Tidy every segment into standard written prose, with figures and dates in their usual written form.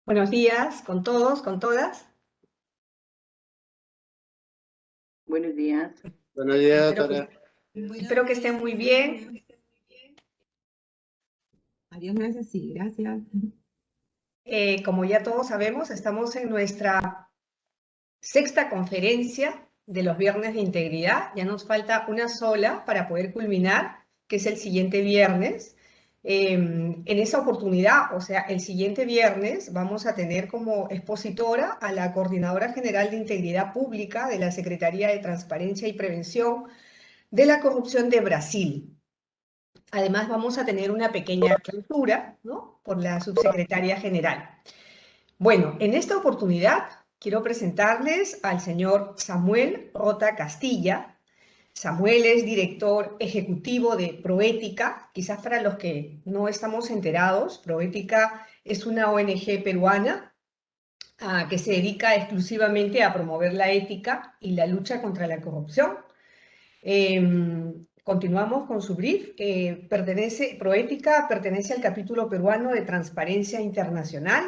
Buenos días con todos, con todas. Buenos días. Buenos días, Espero doctora. espero que estén muy bien. Varios meses, sí, gracias. Como ya todos sabemos, estamos en nuestra sexta conferencia de los viernes de integridad. Ya nos falta una sola para poder culminar, que es el siguiente viernes. En esa oportunidad, o sea, el siguiente viernes, vamos a tener como expositora a la Coordinadora General de Integridad Pública de la Secretaría de Transparencia y Prevención de la Corrupción de Brasil. Además, vamos a tener una pequeña clausura, ¿no?, por la subsecretaria general. Bueno, en esta oportunidad quiero presentarles al señor Samuel Rota Castilla. Samuel es director ejecutivo de Proética. Quizás para los que no estamos enterados, Proética es una ONG peruana que se dedica exclusivamente a promover la ética y la lucha contra la corrupción. Continuamos con su brief. Proética pertenece al capítulo peruano de Transparencia Internacional.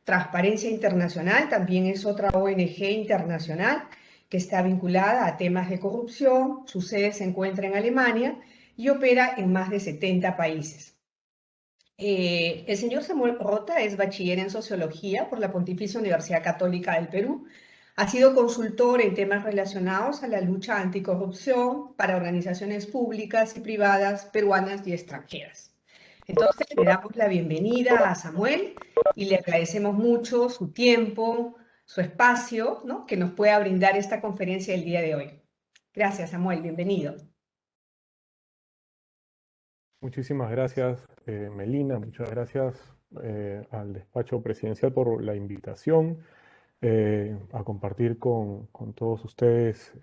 Transparencia Internacional también es otra ONG internacional que está vinculada a temas de corrupción. Su sede se encuentra en Alemania y opera en más de 70 países. El señor Samuel Rota es bachiller en Sociología por la Pontificia Universidad Católica del Perú. Ha sido consultor en temas relacionados a la lucha anticorrupción para organizaciones públicas y privadas peruanas y extranjeras. Entonces, le damos la bienvenida a Samuel y le agradecemos mucho su tiempo, su espacio, ¿no?, que nos pueda brindar esta conferencia el día de hoy. Gracias, Samuel, bienvenido. Muchísimas gracias, Melina. Muchas gracias al despacho presidencial por la invitación a compartir con todos ustedes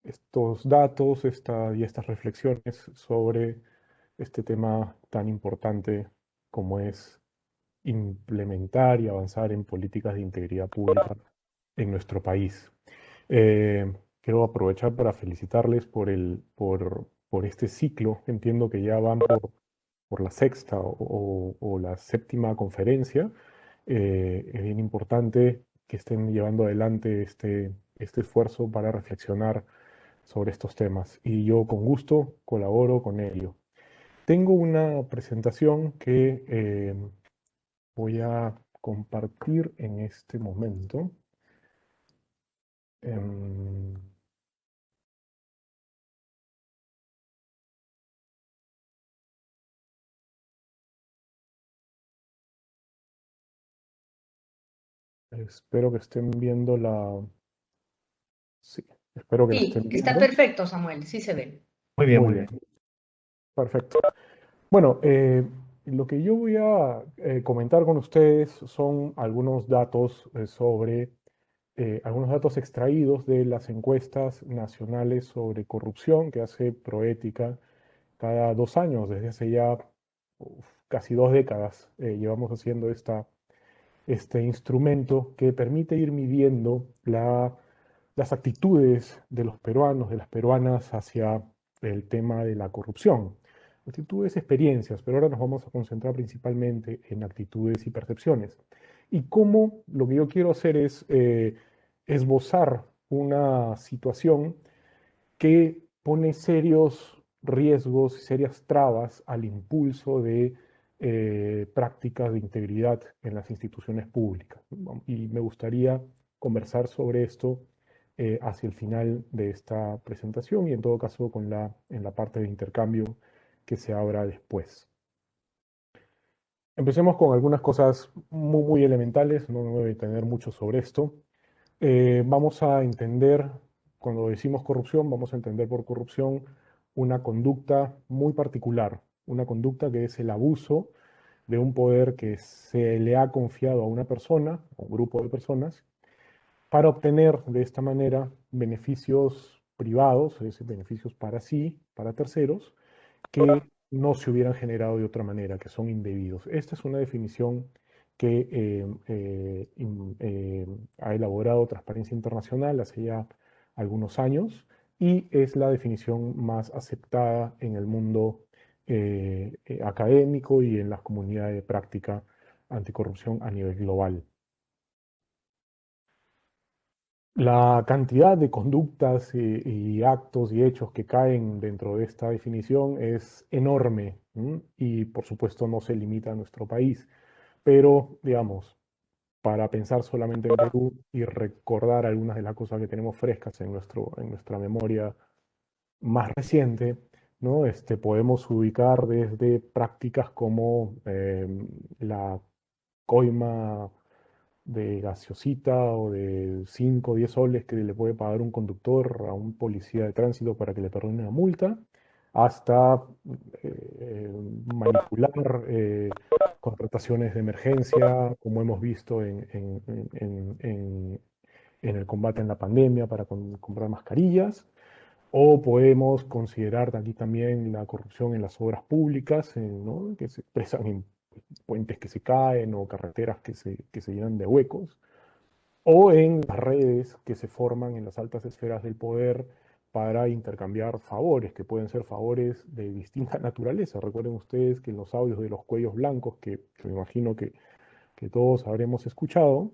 estos datos y estas reflexiones sobre este tema tan importante como es implementar y avanzar en políticas de integridad pública en nuestro país. Quiero aprovechar para felicitarles por este ciclo. Entiendo que ya van por la sexta o la séptima conferencia. Es bien importante que estén llevando adelante este esfuerzo para reflexionar sobre estos temas y yo con gusto colaboro con ello. Tengo una presentación que voy a compartir en este momento. Em, Espero que estén viendo Sí, espero que la Sí, estén está viendo. perfecto, Samuel, sí se ve. Muy bien. Perfecto. Bueno, lo que yo voy a comentar con ustedes son algunos datos algunos datos extraídos de las encuestas nacionales sobre corrupción que hace Proética cada 2 años, desde hace ya casi 2 décadas. Llevamos haciendo este instrumento que permite ir midiendo las actitudes de los peruanos, de las peruanas hacia el tema de la corrupción. Actitudes, experiencias, pero ahora nos vamos a concentrar principalmente en actitudes y percepciones. Y cómo lo que yo quiero hacer es esbozar una situación que pone serios riesgos, serias trabas al impulso de prácticas de integridad en las instituciones públicas. Y me gustaría conversar sobre esto hacia el final de esta presentación y en todo caso en la parte de intercambio que se abra después. Empecemos con algunas cosas muy elementales, no me voy a detener mucho sobre esto. Vamos a entender, cuando decimos corrupción, vamos a entender por corrupción una conducta muy particular, una conducta que es el abuso de un poder que se le ha confiado a una persona, o un grupo de personas, para obtener de esta manera beneficios privados, es decir, beneficios para sí, para terceros, que no se hubieran generado de otra manera, que son indebidos. Esta es una definición que ha elaborado Transparencia Internacional hace ya algunos años y es la definición más aceptada en el mundo académico y en las comunidades de práctica anticorrupción a nivel global. La cantidad de conductas y actos y hechos que caen dentro de esta definición es enorme, y por supuesto no se limita a nuestro país, pero digamos, para pensar solamente en Perú y recordar algunas de las cosas que tenemos frescas en nuestra memoria más reciente, ¿no? Podemos ubicar desde prácticas como la coima de gaseosita o de 5 o 10 soles que le puede pagar un conductor a un policía de tránsito para que le perdone una multa, hasta manipular contrataciones de emergencia, como hemos visto en el combate en la pandemia para comprar mascarillas. O podemos considerar aquí también la corrupción en las obras públicas, ¿no? Que se expresan en puentes que se caen o carreteras que se llenan de huecos, o en las redes que se forman en las altas esferas del poder para intercambiar favores, que pueden ser favores de distinta naturaleza. Recuerden ustedes que en los audios de los cuellos blancos, que me imagino que todos habremos escuchado,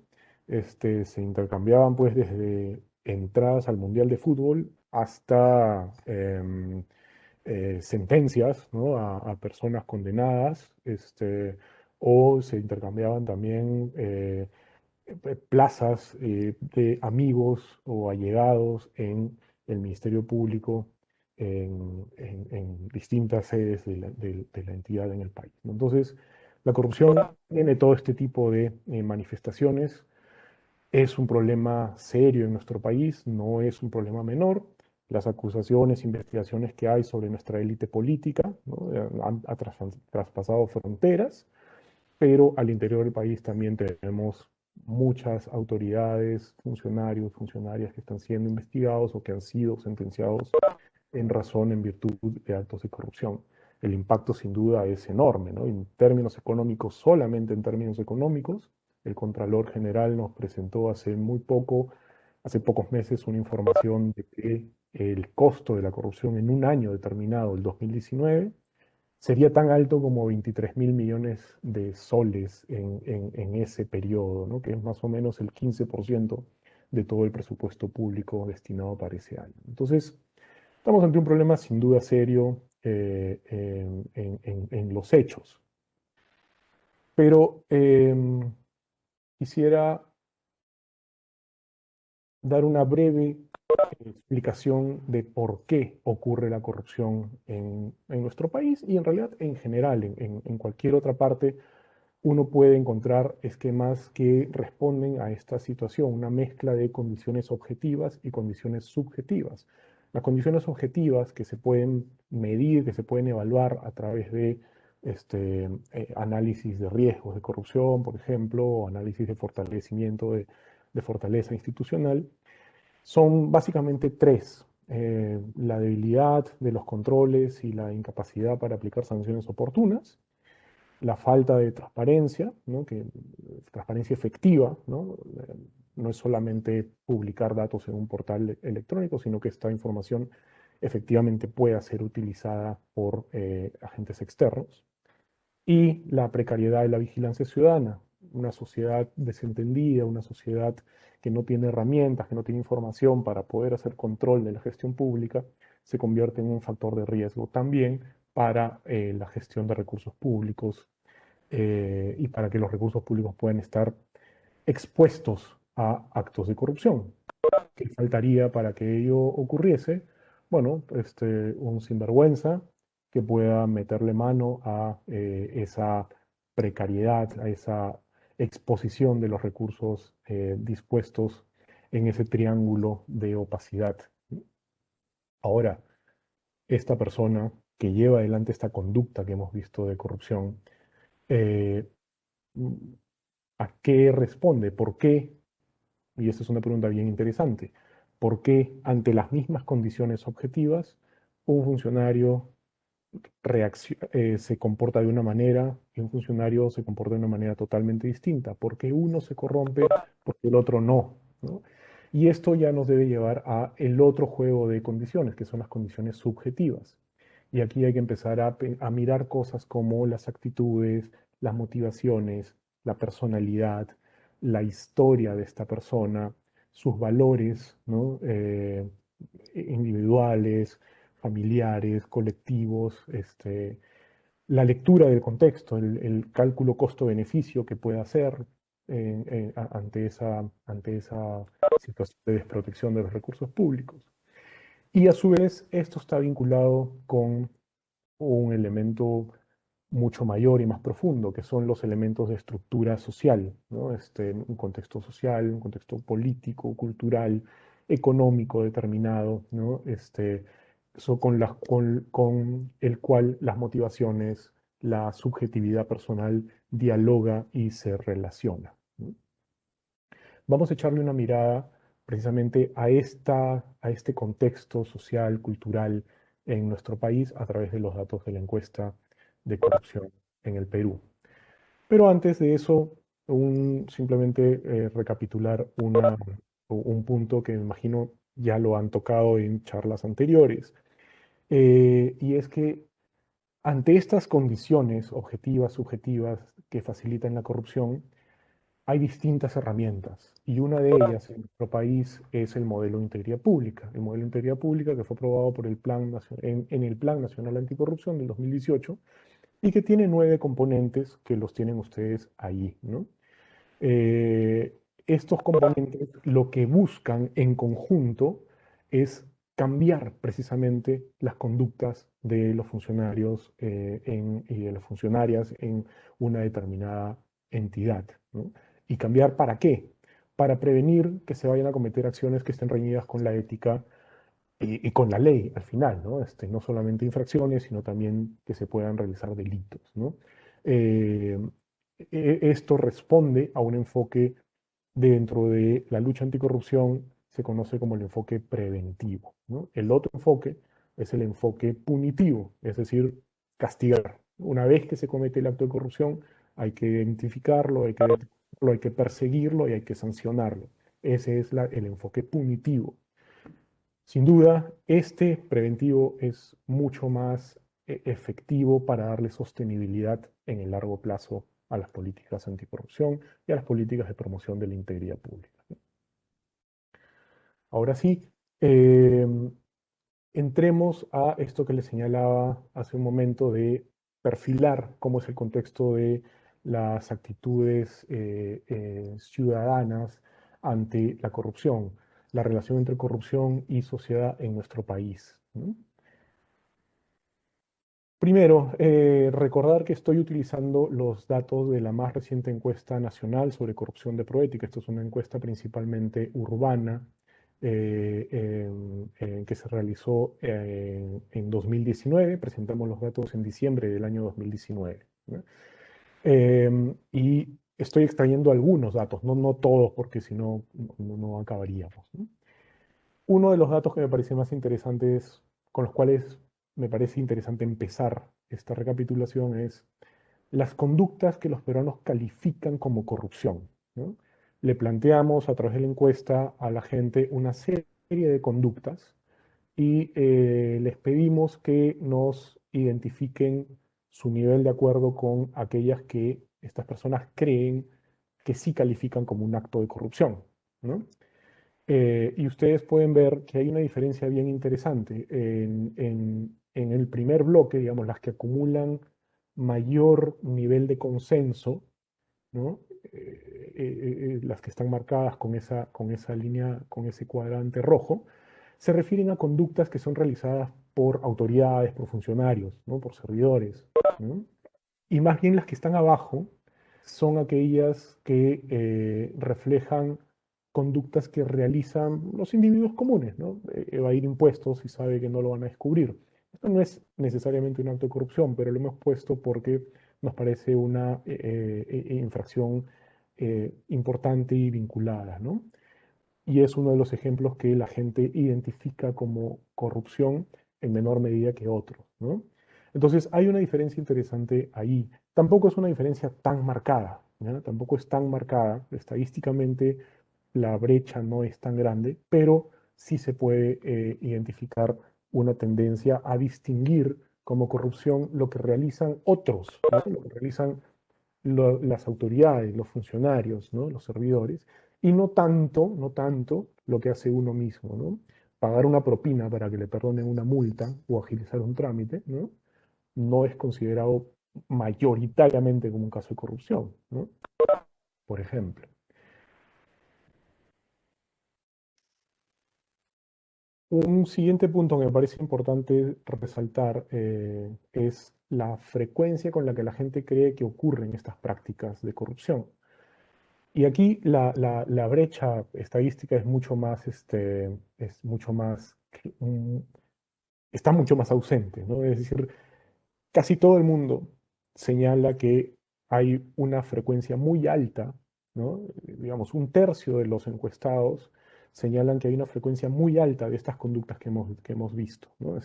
se intercambiaban pues desde entradas al Mundial de Fútbol hasta sentencias, ¿no? a personas condenadas, o se intercambiaban también plazas de amigos o allegados en el Ministerio Público en distintas sedes de la entidad en el país, ¿no? Entonces, la corrupción tiene todo este tipo de manifestaciones. Es un problema serio en nuestro país, no es un problema menor. Las acusaciones, investigaciones que hay sobre nuestra élite política, ¿no? Ha traspasado fronteras, pero al interior del país también tenemos muchas autoridades, funcionarios, funcionarias que están siendo investigados o que han sido sentenciados en razón, en virtud de actos de corrupción. El impacto sin duda es enorme, ¿no? En términos económicos, solamente en términos económicos, el Contralor General nos presentó hace pocos meses, una información de que el costo de la corrupción en un año determinado, el 2019, sería tan alto como 23.000 millones de soles en ese periodo, ¿no? Que es más o menos el 15% de todo el presupuesto público destinado para ese año. Entonces, estamos ante un problema sin duda serio en los hechos. Pero quisiera dar una breve explicación de por qué ocurre la corrupción en nuestro país y en realidad en general, en cualquier otra parte, uno puede encontrar esquemas que responden a esta situación, una mezcla de condiciones objetivas y condiciones subjetivas. Las condiciones objetivas que se pueden medir, que se pueden evaluar a través de análisis de riesgos de corrupción, por ejemplo, o análisis de fortalecimiento de fortaleza institucional, son básicamente tres. La debilidad de los controles y la incapacidad para aplicar sanciones oportunas, la falta de transparencia, ¿no? Transparencia efectiva, ¿no? No es solamente publicar datos en un portal electrónico, sino que esta información efectivamente pueda ser utilizada por agentes externos. Y la precariedad de la vigilancia ciudadana, una sociedad desentendida, una sociedad que no tiene herramientas, que no tiene información para poder hacer control de la gestión pública, se convierte en un factor de riesgo también para la gestión de recursos públicos, y para que los recursos públicos puedan estar expuestos a actos de corrupción. ¿Qué faltaría para que ello ocurriese? Bueno, un sinvergüenza que pueda meterle mano a esa precariedad, a esa exposición de los recursos dispuestos en ese triángulo de opacidad. Ahora, esta persona que lleva adelante esta conducta que hemos visto de corrupción, eh, ¿a qué responde? ¿Por qué? Y esta es una pregunta bien interesante. ¿Por qué ante las mismas condiciones objetivas un funcionario se comporta de una manera y un funcionario se comporta de una manera totalmente distinta? ¿Por qué uno se corrompe porque el otro no? ¿No? Y esto ya nos debe llevar a el otro juego de condiciones, que son las condiciones subjetivas. Y aquí hay que empezar a mirar cosas como las actitudes, las motivaciones, la personalidad, la historia de esta persona, sus valores, ¿no? Individuales, familiares, colectivos, la lectura del contexto, el cálculo costo-beneficio que pueda hacer ante esa situación de desprotección de los recursos públicos. Y a su vez, esto está vinculado con un elemento mucho mayor y más profundo, que son los elementos de estructura social, ¿no? Un contexto social, un contexto político, cultural, económico determinado, ¿no? Con el cual las motivaciones, la subjetividad personal dialoga y se relaciona, ¿no? Vamos a echarle una mirada precisamente a este contexto social, cultural en nuestro país a través de los datos de la encuesta de corrupción en el Perú. Pero antes de eso, simplemente recapitular un punto que me imagino ya lo han tocado en charlas anteriores, y es que ante estas condiciones objetivas, subjetivas, que facilitan la corrupción, hay distintas herramientas y una de ellas en nuestro país es el modelo de integridad pública. El modelo de integridad pública que fue aprobado por en el Plan Nacional Anticorrupción del 2018 y que tiene 9 componentes que los tienen ustedes ahí, ¿no? Estos componentes lo que buscan en conjunto es cambiar precisamente las conductas de los funcionarios y de las funcionarias en una determinada entidad, ¿no? ¿Y cambiar para qué? Para prevenir que se vayan a cometer acciones que estén reñidas con la ética y con la ley al final, ¿no? No solamente infracciones, sino también que se puedan realizar delitos, ¿no? Eh, Esto responde a un enfoque dentro de la lucha anticorrupción, se conoce como el enfoque preventivo, ¿no? El otro enfoque es el enfoque punitivo, es decir, castigar. Una vez que se comete el acto de corrupción, hay que identificarlo, hay que perseguirlo y hay que sancionarlo. Ese es el enfoque punitivo. Sin duda, este preventivo es mucho más efectivo para darle sostenibilidad en el largo plazo a las políticas anticorrupción y a las políticas de promoción de la integridad pública. Ahora sí, entremos a esto que les señalaba hace un momento de perfilar cómo es el contexto de las actitudes ciudadanas ante la corrupción, la relación entre corrupción y sociedad en nuestro país, ¿no? Primero, recordar que estoy utilizando los datos de la más reciente encuesta nacional sobre corrupción de Proética. Esto es una encuesta principalmente urbana que se realizó en 2019. Presentamos los datos en diciembre del año 2019, ¿no? Y estoy extrayendo algunos datos, no todos, porque si no, no acabaríamos, ¿no? Uno de los datos que me parece más interesantes, con los cuales me parece interesante empezar esta recapitulación, es las conductas que los peruanos califican como corrupción, ¿no? Le planteamos a través de la encuesta a la gente una serie de conductas y les pedimos que nos identifiquen su nivel de acuerdo con aquellas que estas personas creen que sí califican como un acto de corrupción, ¿no? Y ustedes pueden ver que hay una diferencia bien interesante. En el primer bloque, digamos, las que acumulan mayor nivel de consenso, ¿no? Las que están marcadas con esa línea, con ese cuadrante rojo, se refieren a conductas que son realizadas por autoridades, por funcionarios, ¿no? Por servidores, ¿no? Y más bien las que están abajo son aquellas que reflejan conductas que realizan los individuos comunes, ¿no? Evadir impuestos y sabe que no lo van a descubrir. Esto no es necesariamente un acto de corrupción, pero lo hemos puesto porque nos parece una infracción importante y vinculada, ¿no? Y es uno de los ejemplos que la gente identifica como corrupción en menor medida que otros, ¿no? Entonces, hay una diferencia interesante ahí. Tampoco es una diferencia tan marcada, ¿ya? Tampoco es tan marcada. Estadísticamente, la brecha no es tan grande, pero sí se puede identificar una tendencia a distinguir como corrupción lo que realizan otros, ¿no? Lo que realizan las autoridades, los funcionarios, ¿no? Los servidores, y no tanto lo que hace uno mismo, ¿no? Pagar una propina para que le perdonen una multa o agilizar un trámite, ¿no? No es considerado mayoritariamente como un caso de corrupción, ¿no? Por ejemplo. Un siguiente punto que me parece importante resaltar es la frecuencia con la que la gente cree que ocurren estas prácticas de corrupción. Y aquí la brecha estadística es mucho más, está mucho más ausente, ¿no? Es decir, casi todo el mundo señala que hay una frecuencia muy alta, ¿no? Digamos, un tercio de los encuestados señalan que hay una frecuencia muy alta de estas conductas que hemos visto, ¿no?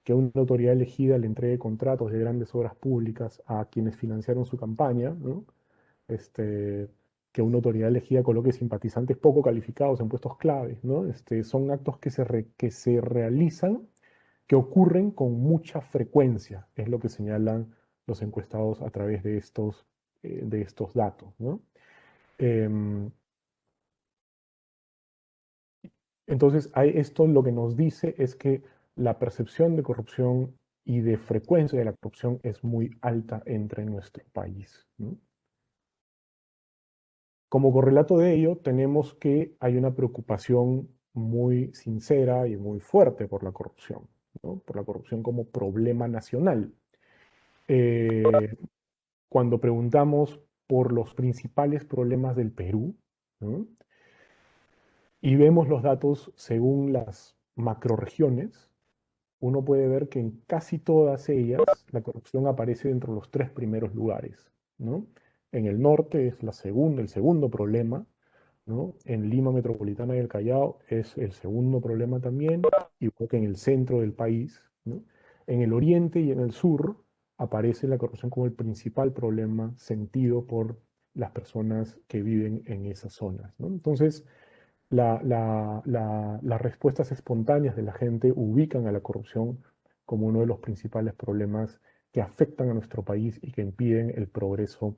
Que una autoridad elegida le entregue contratos de grandes obras públicas a quienes financiaron su campaña, ¿no? Que una autoridad elegida coloque simpatizantes poco calificados en puestos claves, ¿no? Son actos que se realizan, que ocurren con mucha frecuencia, es lo que señalan los encuestados a través de estos datos, ¿no? Em, entonces, esto lo que nos dice es que la percepción de corrupción y de frecuencia de la corrupción es muy alta entre nuestro país, ¿no? Como correlato de ello, tenemos que hay una preocupación muy sincera y muy fuerte por la corrupción, ¿no? Por la corrupción como problema nacional. Eh, Cuando preguntamos por los principales problemas del Perú, ¿no? Y vemos los datos según las macrorregiones, uno puede ver que en casi todas ellas la corrupción aparece dentro de los tres primeros lugares, ¿no? En el norte es el segundo problema, ¿no? En Lima Metropolitana y el Callao es el segundo problema también, igual que en el centro del país, ¿no? En el oriente y en el sur aparece la corrupción como el principal problema sentido por las personas que viven en esas zonas, ¿no? Entonces, las respuestas espontáneas de la gente ubican a la corrupción como uno de los principales problemas que afectan a nuestro país y que impiden el progreso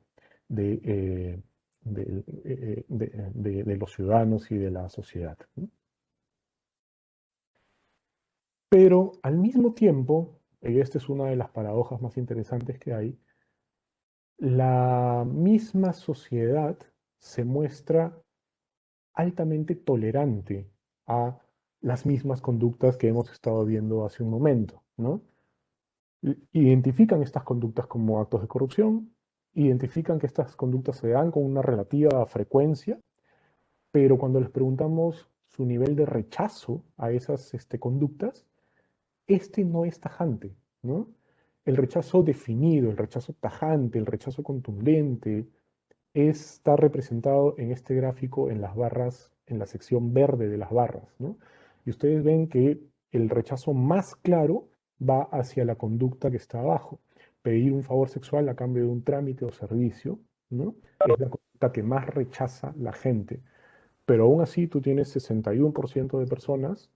de, de los ciudadanos y de la sociedad, ¿no? Pero al mismo tiempo, y esta es una de las paradojas más interesantes que hay, la misma sociedad se muestra altamente tolerante a las mismas conductas que hemos estado viendo hace un momento, ¿no? Identifican estas conductas como actos de corrupción, identifican que estas conductas se dan con una relativa frecuencia, pero cuando les preguntamos su nivel de rechazo a esas conductas, no es tajante, ¿no? El rechazo definido, el rechazo tajante, el rechazo contundente, está representado en este gráfico en las barras, en la sección verde de las barras, ¿no? Y ustedes ven que el rechazo más claro va hacia la conducta que está abajo. Pedir un favor sexual a cambio de un trámite o servicio, ¿no? Es la conducta que más rechaza la gente. Pero aún así tú tienes 61% de personas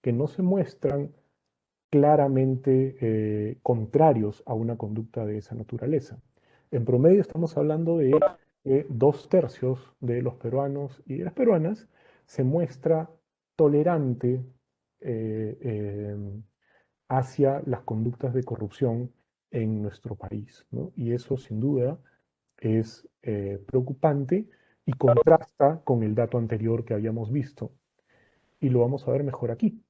que no se muestran claramente contrarios a una conducta de esa naturaleza. En promedio estamos hablando de que 2/3 de los peruanos y de las peruanas se muestra tolerante eh, eh, hacia las conductas de corrupción en nuestro país, ¿no? Y eso sin duda es preocupante y contrasta con el dato anterior que habíamos visto. Y lo vamos a ver mejor aquí.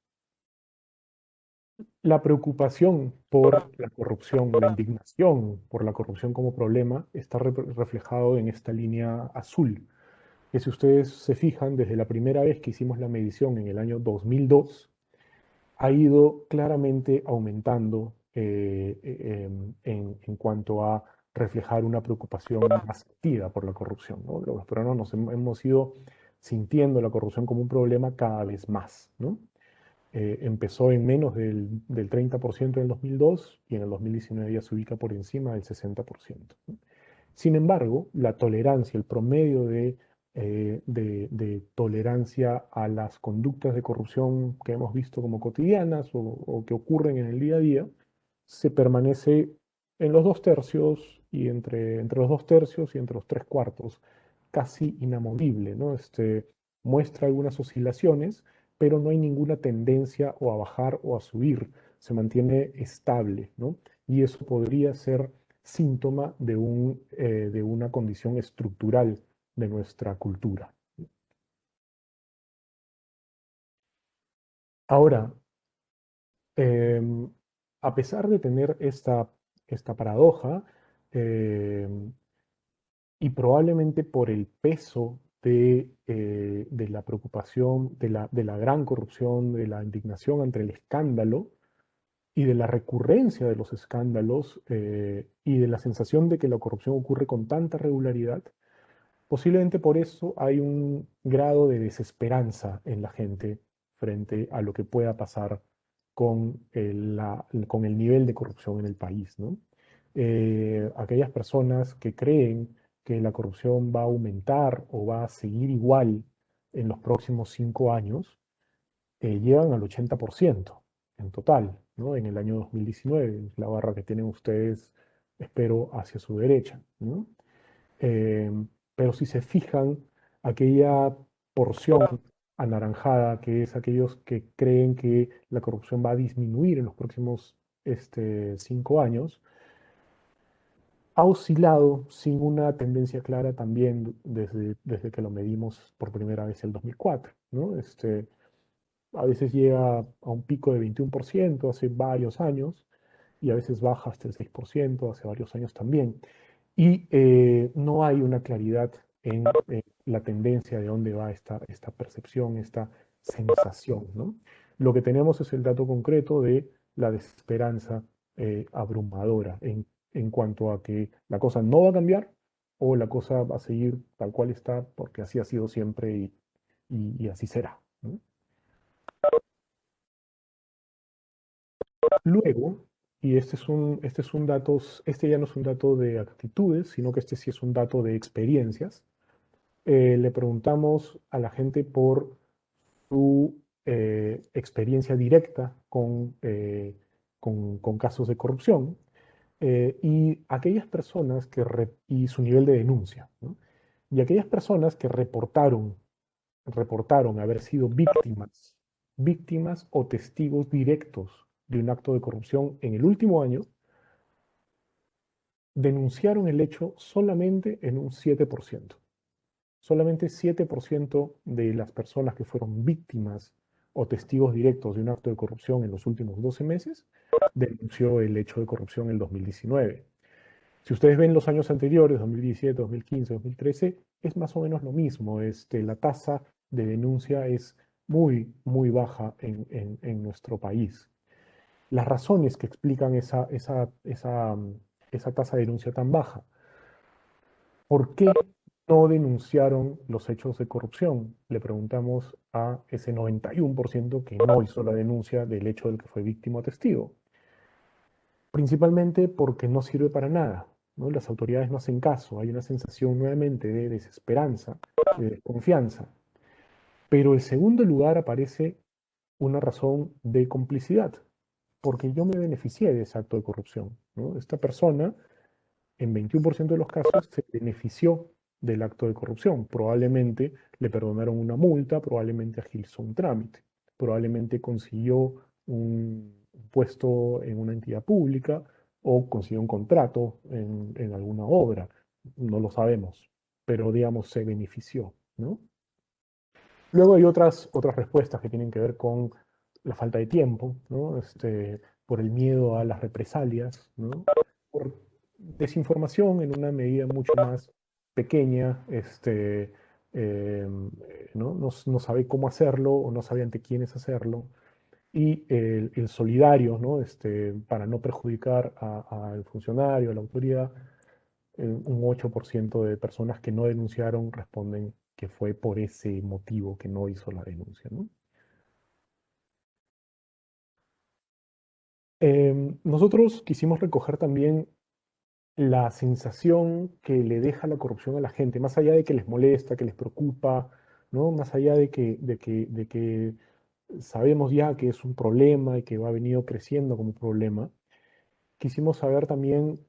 La preocupación por la corrupción, la indignación por la corrupción como problema está reflejado en esta línea azul, que si ustedes se fijan, desde la primera vez que hicimos la medición en el año 2002, ha ido claramente aumentando en cuanto a reflejar una preocupación más sentida por la corrupción, ¿no? Los peruanos hemos ido sintiendo la corrupción como un problema cada vez más, ¿no? Empezó en menos del 30% en el 2002 y en el 2019 ya se ubica por encima del 60%, ¿no? Sin embargo, la tolerancia, el promedio de tolerancia a las conductas de corrupción que hemos visto como cotidianas o que ocurren en el día a día, se permanece en los 2/3 y entre los 2/3 y entre los 3/4, casi inamovible, ¿no? Muestra algunas oscilaciones, pero no hay ninguna tendencia o a bajar o a subir, se mantiene estable, ¿no? Y eso podría ser síntoma de una condición estructural de nuestra cultura. Ahora, em, a pesar de tener esta paradoja, em, y probablemente por el peso de la preocupación, de la gran corrupción, de la indignación ante el escándalo y de la recurrencia de los escándalos, y de la sensación de que la corrupción ocurre con tanta regularidad, posiblemente por eso hay un grado de desesperanza en la gente frente a lo que pueda pasar con el nivel de corrupción en el país, ¿no? Aquellas personas que creen que la corrupción va a aumentar o va a seguir igual en los próximos 5 años, llegan al 80% en total, ¿no? En el año 2019, la barra que tienen ustedes, espero, hacia su derecha, ¿no? Eh, pero si se fijan, aquella porción anaranjada, que es aquellos que creen que la corrupción va a disminuir en los próximos 5 años, ha oscilado sin una tendencia clara también desde que lo medimos por primera vez el 2004, ¿no? A veces llega a un pico de 21% hace varios años y a veces baja hasta el 6% hace varios años también. Y no hay una claridad en la tendencia de dónde va esta percepción, esta sensación, ¿no? Lo que tenemos es el dato concreto de la desesperanza abrumadora en cuanto a que la cosa no va a cambiar o la cosa va a seguir tal cual está porque así ha sido siempre y así será, ¿no? Luego, y este es un dato, este ya no es un dato de actitudes, sino que este sí es un dato de experiencias. Le preguntamos a la gente por su experiencia directa con casos de corrupción, y aquellas personas y su nivel de denuncia, ¿no? Y aquellas personas que reportaron haber sido víctimas o testigos directos de un acto de corrupción en el último año, denunciaron el hecho solamente en un 7%. Solamente 7% de las personas que fueron víctimas o testigos directos de un acto de corrupción en los últimos 12 meses denunció el hecho de corrupción en el 2019. Si ustedes ven los años anteriores, 2017, 2015, 2013, es más o menos lo mismo. La tasa de denuncia es muy, muy baja en nuestro país. Las razones que explican esa tasa de denuncia tan baja. ¿Por qué no denunciaron los hechos de corrupción? Le preguntamos a ese 91% que no hizo la denuncia del hecho del que fue víctima o testigo. Principalmente porque no sirve para nada, ¿no? Las autoridades no hacen caso, hay una sensación nuevamente de desesperanza, de desconfianza. Pero en segundo lugar aparece una razón de complicidad, porque yo me beneficié de ese acto de corrupción, ¿no? Esta persona, en 21% de los casos, se benefició del acto de corrupción. Probablemente le perdonaron una multa, probablemente agilizó un trámite, probablemente consiguió un puesto en una entidad pública o consiguió un contrato en alguna obra. No lo sabemos, pero digamos se benefició, ¿no? Luego hay otras respuestas que tienen que ver con la falta de tiempo, ¿no? Por el miedo a las represalias, ¿no? Por desinformación en una medida mucho más pequeña, ¿no? No sabe cómo hacerlo o no sabe ante quiénes hacerlo. Y el solidario, ¿no? Para no perjudicar al funcionario, a la autoridad, un 8% de personas que no denunciaron responden que fue por ese motivo que no hizo la denuncia, ¿no? Nosotros quisimos recoger también la sensación que le deja la corrupción a la gente, más allá de que les molesta, que les preocupa, ¿no? Más allá de que sabemos ya que es un problema y que va venido creciendo como problema. quisimos saber también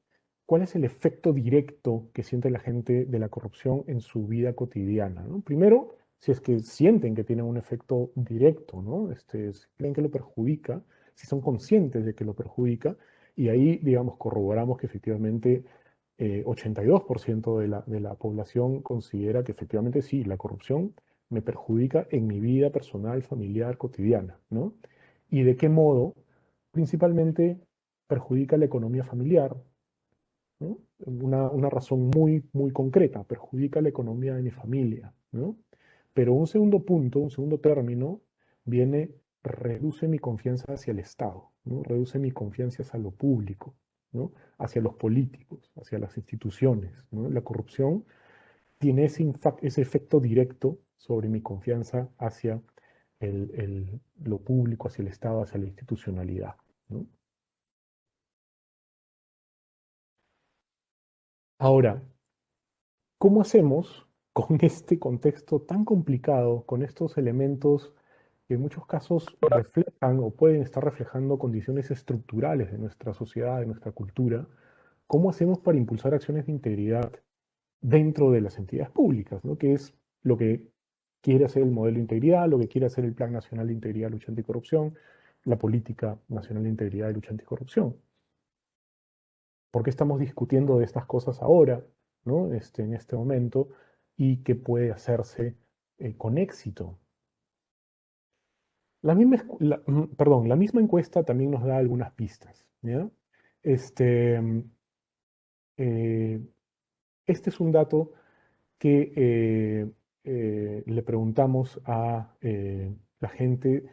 cuál es el efecto directo que siente la gente de la corrupción en su vida cotidiana, ¿no? Primero, si es que sienten que tiene un efecto directo, ¿no? Si creen que lo perjudica, si son conscientes de que lo perjudica, y ahí, digamos, corroboramos que efectivamente 82% de la población considera que efectivamente sí, la corrupción me perjudica en mi vida personal, familiar, cotidiana, ¿no? ¿Y de qué modo? Principalmente perjudica la economía familiar, ¿no? Una razón muy, muy concreta, perjudica la economía de mi familia, ¿no? Pero un segundo punto, un segundo término, viene, reduce mi confianza hacia el Estado, ¿no? Reduce mi confianza hacia lo público, ¿no? Hacia los políticos, hacia las instituciones, ¿no? La corrupción tiene ese efecto directo sobre mi confianza hacia lo público, hacia el Estado, hacia la institucionalidad, ¿no? Ahora, ¿cómo hacemos con este contexto tan complicado, con estos elementos que en muchos casos reflejan o pueden estar reflejando condiciones estructurales de nuestra sociedad, de nuestra cultura? ¿Cómo hacemos para impulsar acciones de integridad dentro de las entidades públicas, ¿no? Que es lo que quiere hacer el modelo de integridad, lo que quiere hacer el Plan Nacional de Integridad y Lucha Anticorrupción, la Política Nacional de Integridad y Lucha Anticorrupción? ¿Por qué estamos discutiendo de estas cosas ahora, ¿no? En este momento, y qué puede hacerse con éxito? La misma encuesta también nos da algunas pistas, ¿ya? Este, eh, este es un dato que le preguntamos a la gente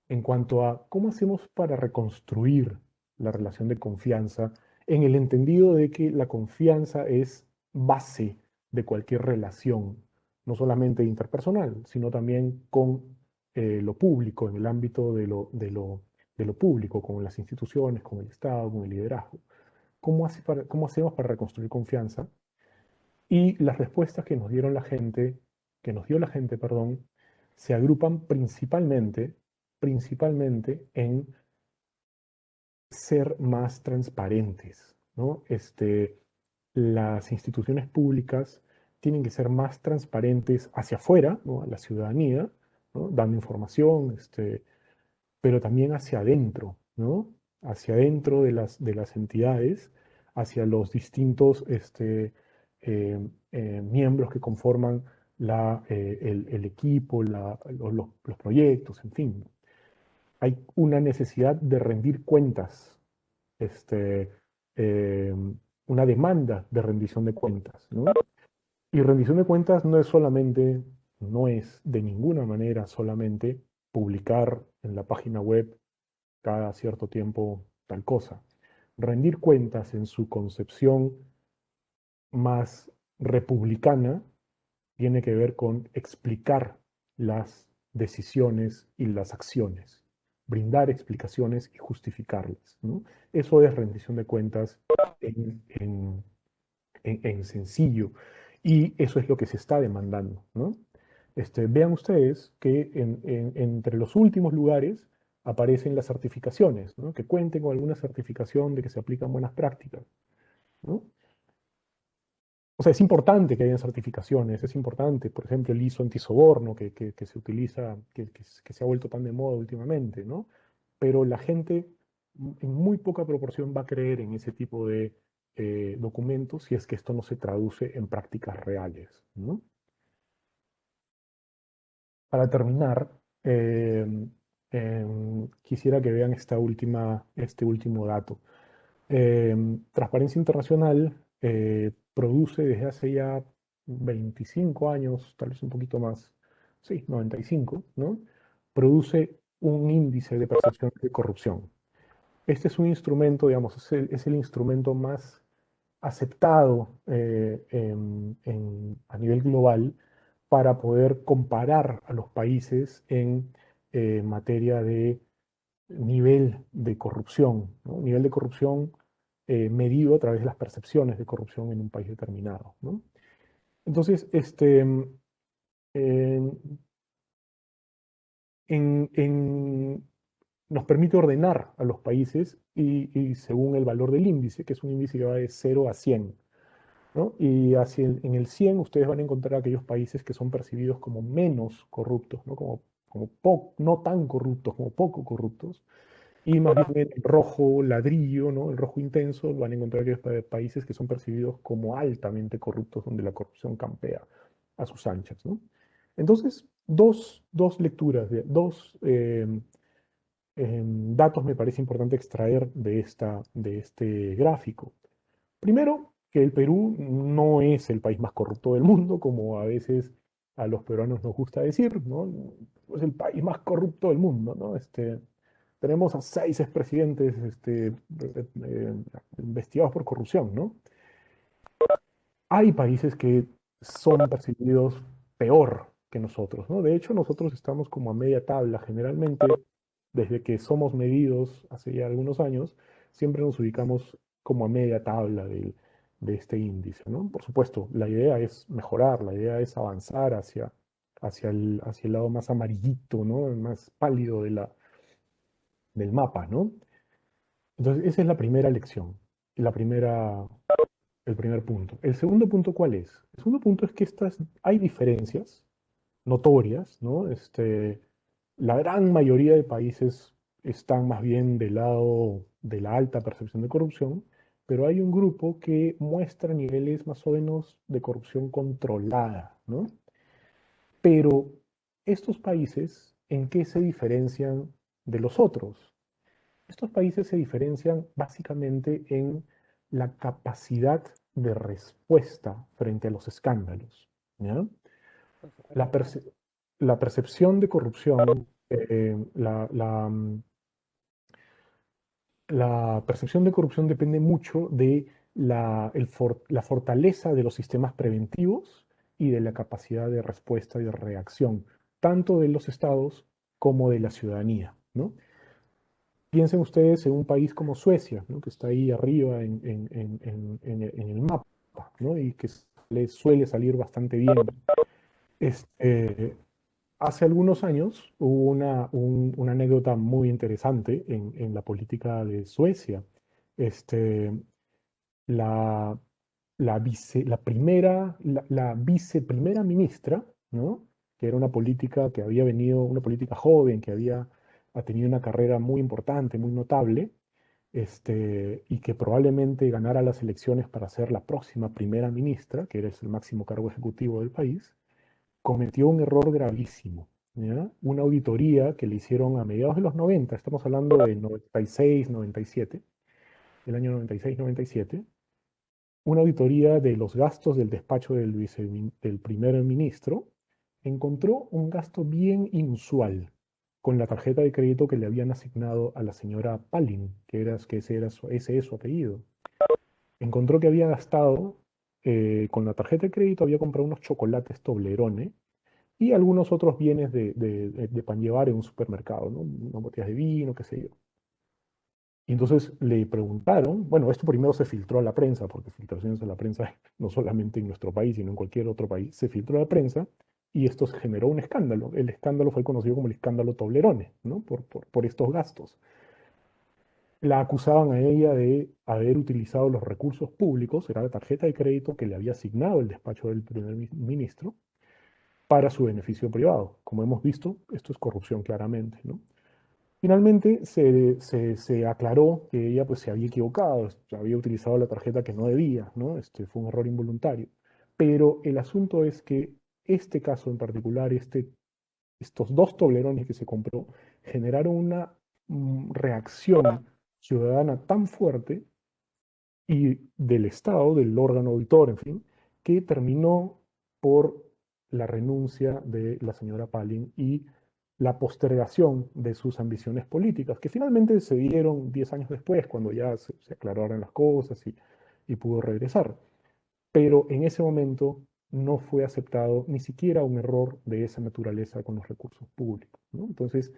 en cuanto a cómo hacemos para reconstruir la relación de confianza, en el entendido de que la confianza es base de cualquier relación, no solamente interpersonal, sino también con lo público, en el ámbito de lo público, con las instituciones, con el Estado, con el liderazgo. ¿Cómo hacemos para reconstruir confianza? Y las respuestas que nos dieron la gente, que nos dio la gente, perdón, se agrupan principalmente en ser más transparentes, ¿no? Las instituciones públicas tienen que ser más transparentes hacia afuera, ¿no? A la ciudadanía, ¿no? Dando información, pero también hacia adentro, ¿no? Hacia adentro de las entidades, hacia los distintos miembros que conforman el equipo, los proyectos, en fin. Hay una necesidad de rendir cuentas, este, eh, una demanda de rendición de cuentas, ¿no? Y rendición de cuentas no es de ninguna manera solamente publicar en la página web cada cierto tiempo tal cosa. Rendir cuentas en su concepción más republicana tiene que ver con explicar las decisiones y las acciones, brindar explicaciones y justificarlas, ¿no? Eso es rendición de cuentas en sencillo, y eso es lo que se está demandando, ¿no? Vean ustedes que entre los últimos lugares aparecen las certificaciones, ¿no? Que cuenten con alguna certificación de que se aplican buenas prácticas, ¿no? O sea, es importante que hayan certificaciones, es importante, por ejemplo, el ISO antisoborno que se utiliza, que se ha vuelto tan de moda últimamente, ¿no? Pero la gente en muy poca proporción va a creer en ese tipo de documentos si es que esto no se traduce en prácticas reales, ¿no? Para terminar, quisiera que vean este último dato. Transparencia Internacional produce desde hace ya 25 años, tal vez un poquito más, sí, 95, ¿no? Produce un índice de percepción de corrupción. Este es un instrumento, digamos, es el instrumento más aceptado a nivel global para poder comparar a los países en materia de nivel de corrupción, ¿no? Nivel de corrupción medido a través de las percepciones de corrupción en un país determinado, ¿no? Entonces, en, en nos permite ordenar a los países y según el valor del índice, que es un índice que va de 0 a 100, ¿no? Y en el 100 ustedes van a encontrar aquellos países que son percibidos como menos corruptos, ¿no? No tan corruptos, como poco corruptos. Y más bien el rojo ladrillo, ¿no? El rojo intenso, van a encontrar aquellos países que son percibidos como altamente corruptos, donde la corrupción campea a sus anchas, ¿no? Entonces, dos lecturas, dos datos me parece importante extraer de este gráfico. Primero, que el Perú no es el país más corrupto del mundo, como a veces a los peruanos nos gusta decir, ¿no? Es el país más corrupto del mundo, ¿no? Tenemos a 6 expresidentes investigados por corrupción, ¿no? Hay países que son percibidos peor que nosotros, ¿no? De hecho, nosotros estamos como a media tabla. Generalmente, desde que somos medidos hace ya algunos años, siempre nos ubicamos como a media tabla de este índice, ¿no? Por supuesto, la idea es mejorar, la idea es avanzar hacia el lado más amarillito, ¿no? El más pálido del mapa, ¿no? Entonces, esa es la primera lección, el primer punto. ¿El segundo punto cuál es? El segundo punto es que hay diferencias notorias, ¿no? La gran mayoría de países están más bien del lado de la alta percepción de corrupción, pero hay un grupo que muestra niveles más o menos de corrupción controlada, ¿no? Pero estos países, ¿en qué se diferencian de los otros? Estos países se diferencian básicamente en la capacidad de respuesta frente a los escándalos, ¿ya? La, perce- la percepción de corrupción, la percepción de corrupción depende mucho de la fortaleza de los sistemas preventivos y de la capacidad de respuesta y de reacción, tanto de los estados como de la ciudadanía, ¿no? Piensen ustedes en un país como Suecia, ¿no? Que está ahí arriba en el mapa, ¿no? Y que les suele salir bastante bien. Este, Hace algunos años hubo una anécdota muy interesante en la política de Suecia. Este, la, la viceprimera ministra, ¿no? Que era una política que había venido, una política joven, ha tenido una carrera muy importante, muy notable, y que probablemente ganara las elecciones para ser la próxima primera ministra, que era el máximo cargo ejecutivo del país, cometió un error gravísimo, ¿ya? Una auditoría que le hicieron a mediados de los 90, estamos hablando de 96, 97, del año 96, 97, una auditoría de los gastos del despacho del primer ministro, encontró un gasto bien inusual con la tarjeta de crédito que le habían asignado a la señora Palin, ese es su apellido. Encontró que había gastado, con la tarjeta de crédito había comprado unos chocolates Toblerone y algunos otros bienes de pan llevar en un supermercado, ¿no? Unas botellas de vino, qué sé yo. Y entonces le preguntaron, bueno, esto primero se filtró a la prensa, porque filtraciones a la prensa, no solamente en nuestro país, sino en cualquier otro país, se filtró a la prensa y esto generó un escándalo. El escándalo fue conocido como el escándalo Toblerone, ¿no? Por estos gastos. La acusaban a ella de haber utilizado los recursos públicos, era la tarjeta de crédito que le había asignado el despacho del primer ministro, para su beneficio privado. Como hemos visto, esto es corrupción claramente, ¿no? Finalmente se aclaró que ella pues, se había equivocado, había utilizado la tarjeta que no debía, ¿no? Fue un error involuntario. Pero el asunto es que este caso en particular, estos dos Toblerones que se compró, generaron una reacción ciudadana tan fuerte y del Estado, del órgano auditor, en fin, que terminó por la renuncia de la señora Palin y la postergación de sus ambiciones políticas, que finalmente se dieron 10 años después, cuando ya se aclararon las cosas y pudo regresar. Pero en ese momento no fue aceptado ni siquiera un error de esa naturaleza con los recursos públicos, ¿no? Entonces,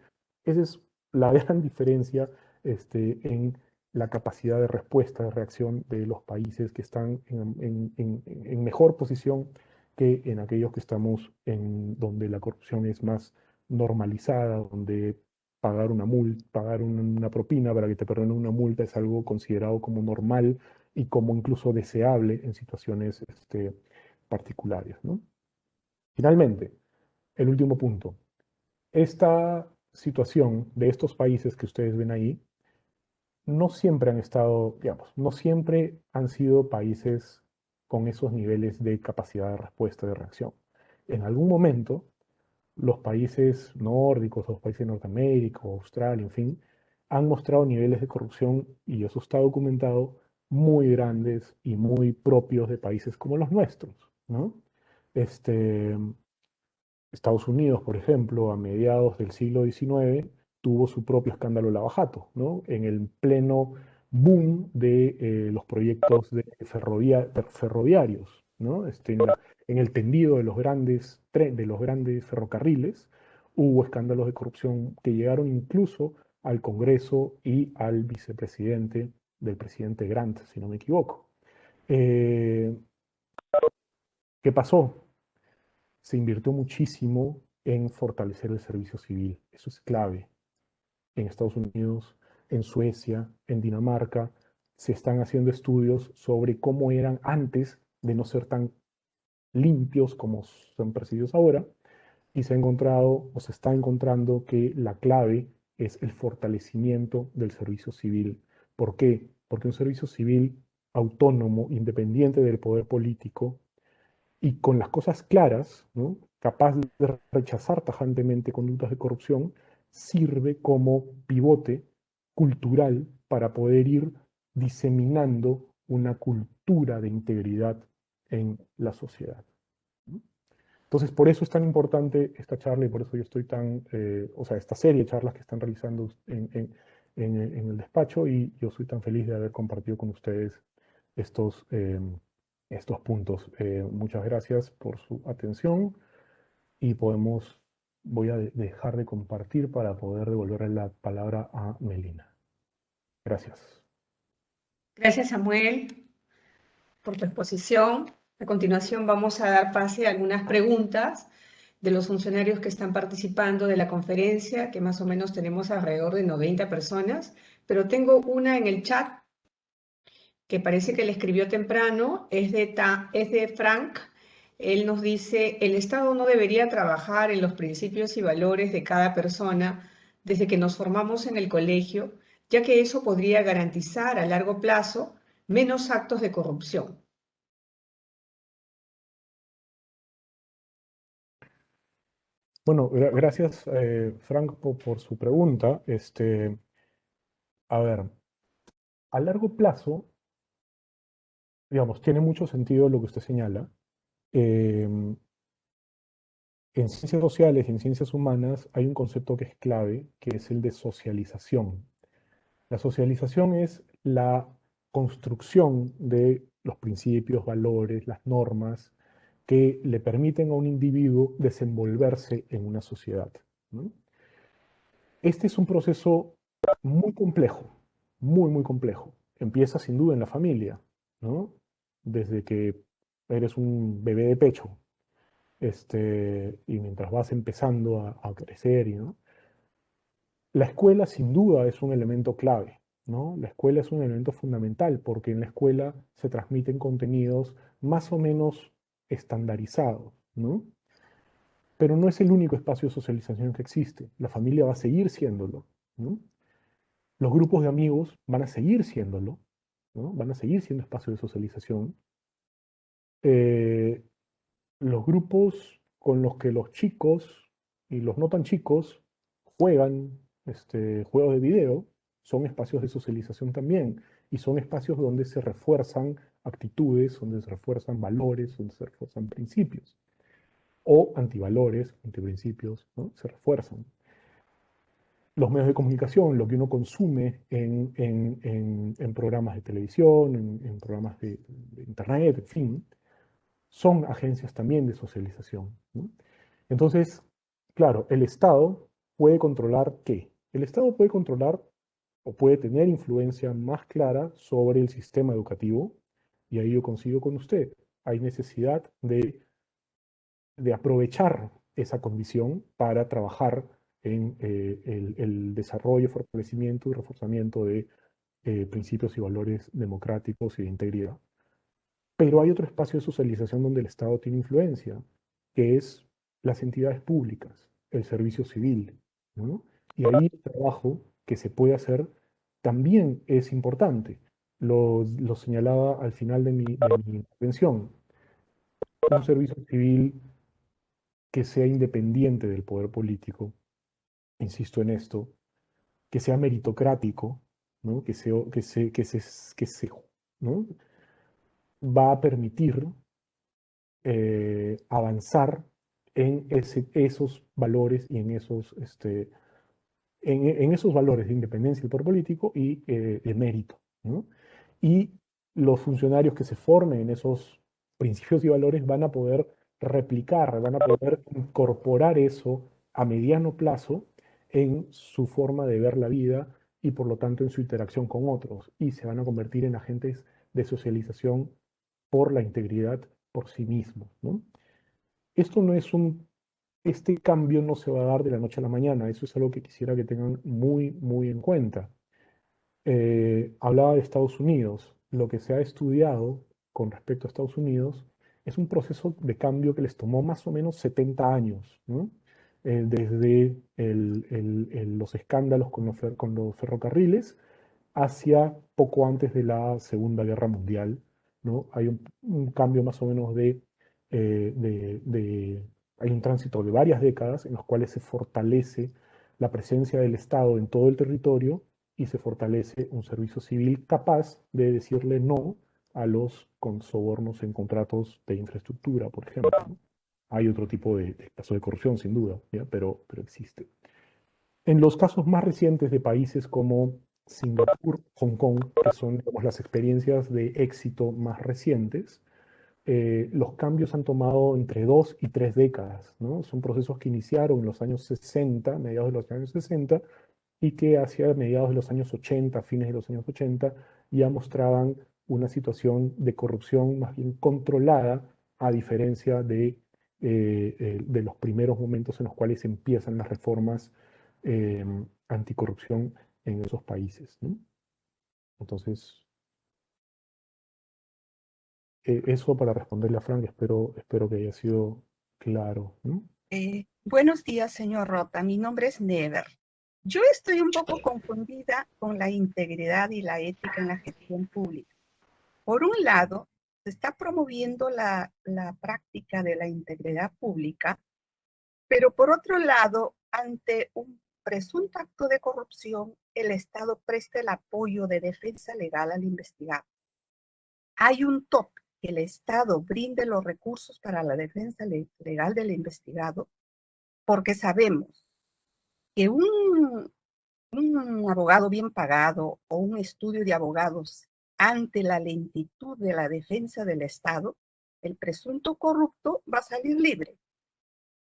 esa es la gran diferencia en la capacidad de respuesta, de reacción de los países que están en mejor posición que en aquellos que estamos en donde la corrupción es más normalizada, donde pagar una multa, pagar una propina para que te perdonen una multa es algo considerado como normal y como incluso deseable en situaciones particulares, ¿no? Finalmente, el último punto. Esta situación de estos países que ustedes ven ahí no siempre han estado, digamos, no siempre han sido países con esos niveles de capacidad de respuesta, de reacción. En algún momento, los países nórdicos, los países de Norteamérica, Australia, en fin, han mostrado niveles de corrupción, y eso está documentado, muy grandes y muy propios de países como los nuestros, ¿no? Este, Estados Unidos, por ejemplo, a mediados del siglo XIX, tuvo su propio escándalo Lava-Jato, ¿no? En el pleno boom de los proyectos ferroviarios, ¿no? En el tendido de los de los grandes ferrocarriles, hubo escándalos de corrupción que llegaron incluso al Congreso y al vicepresidente del presidente Grant, si no me equivoco. Eh, ¿Qué pasó? Se invirtió muchísimo en fortalecer el servicio civil. Eso es clave. En Estados Unidos, en Suecia, en Dinamarca, se están haciendo estudios sobre cómo eran antes de no ser tan limpios como son percibidos ahora, y se ha encontrado o se está encontrando que la clave es el fortalecimiento del servicio civil. ¿Por qué? Porque un servicio civil autónomo, independiente del poder político, y con las cosas claras, ¿no? Capaz de rechazar tajantemente conductas de corrupción, sirve como pivote cultural para poder ir diseminando una cultura de integridad en la sociedad, ¿no? Entonces, por eso es tan importante esta charla y por eso yo estoy tan, o sea, esta serie de charlas que están realizando en el despacho, y yo soy tan feliz de haber compartido con ustedes estos, estos puntos. Muchas gracias por su atención y voy a dejar de compartir para poder devolverle la palabra a Melina. Gracias. Gracias, Samuel, por tu exposición. A continuación vamos a dar pase a algunas preguntas de los funcionarios que están participando de la conferencia, que más o menos tenemos alrededor de 90 personas, pero tengo una en el chat que parece que le escribió temprano, es de Frank. Él nos dice, el Estado no debería trabajar en los principios y valores de cada persona desde que nos formamos en el colegio, ya que eso podría garantizar a largo plazo menos actos de corrupción. Bueno, gracias, Frank, por su pregunta. A ver, a largo plazo, digamos, tiene mucho sentido lo que usted señala. Em, en ciencias sociales y en ciencias humanas hay un concepto que es clave, que es el de socialización. La socialización es la construcción de los principios, valores, las normas que le permiten a un individuo desenvolverse en una sociedad, ¿no? Este es un proceso muy complejo, muy complejo. Empieza sin duda en la familia, ¿no? Desde que eres un bebé de pecho, y mientras vas empezando a crecer, ¿no? La escuela sin duda es un elemento clave, ¿no? La escuela es un elemento fundamental porque en la escuela se transmiten contenidos más o menos estandarizados, ¿no? Pero no es el único espacio de socialización que existe. La familia va a seguir siéndolo, ¿no? Los grupos de amigos van a seguir siéndolo, ¿no? Van a seguir siendo espacios de socialización. Eh, los grupos con los que los chicos y los no tan chicos juegan juegos de video son espacios de socialización también, y son espacios donde se refuerzan actitudes, donde se refuerzan valores, donde se refuerzan principios, o antivalores, antiprincipios, ¿no? Se refuerzan. Los medios de comunicación, lo que uno consume en programas de televisión, en programas de internet, en fin, son agencias también de socialización, ¿no? Entonces, claro, el Estado puede controlar ¿qué? El Estado puede controlar o puede tener influencia más clara sobre el sistema educativo, y ahí yo coincido con usted. Hay necesidad de aprovechar esa condición para trabajar en el desarrollo, fortalecimiento y reforzamiento de principios y valores democráticos y de integridad. Pero hay otro espacio de socialización donde el Estado tiene influencia, que es las entidades públicas, el servicio civil, ¿no? Y ahí el trabajo que se puede hacer también es importante. Lo señalaba al final de mi intervención. Un servicio civil que sea independiente del poder político, insisto en esto, que sea meritocrático, ¿no? ¿No? Va a permitir avanzar en esos valores y en esos valores de independencia del poder político y de mérito, ¿no? Y los funcionarios que se formen en esos principios y valores van a poder replicar, van a poder incorporar eso a mediano plazo en su forma de ver la vida y por lo tanto en su interacción con otros y se van a convertir en agentes de socialización por la integridad por sí mismos, ¿no? Esto no es este cambio no se va a dar de la noche a la mañana, eso es algo que quisiera que tengan muy, muy en cuenta. Hablaba de Estados Unidos, lo que se ha estudiado con respecto a Estados Unidos es un proceso de cambio que les tomó más o menos 70 años, ¿no? Desde los escándalos con los ferrocarriles hacia poco antes de la Segunda Guerra Mundial, ¿no? Hay un cambio más o menos hay un tránsito de varias décadas en los cuales se fortalece la presencia del Estado en todo el territorio y se fortalece un servicio civil capaz de decirle no a los con sobornos en contratos de infraestructura, por ejemplo, ¿no? Hay otro tipo de caso de corrupción, sin duda, ¿ya? Pero existe. En los casos más recientes de países como Singapur, Hong Kong, que son, digamos, las experiencias de éxito más recientes, los cambios han tomado entre 2 y 3 décadas, ¿no? Son procesos que iniciaron en los años 60, mediados de los años 60, y que hacia mediados de los años 80, fines de los años 80, ya mostraban una situación de corrupción más bien controlada, a diferencia de los primeros momentos en los cuales empiezan las reformas anticorrupción en esos países, ¿no? Entonces, eso para responderle a Frank, espero que haya sido claro, ¿no? Buenos días, señor Rota. Mi nombre es Never. Yo estoy un poco confundida con la integridad y la ética en la gestión pública. Por un lado, se está promoviendo la práctica de la integridad pública, pero por otro lado, ante un presunto acto de corrupción, el Estado presta el apoyo de defensa legal al investigado. Hay un tope que el Estado brinde los recursos para la defensa legal del investigado, porque sabemos que un abogado bien pagado o un estudio de abogados ante la lentitud de la defensa del Estado, el presunto corrupto va a salir libre.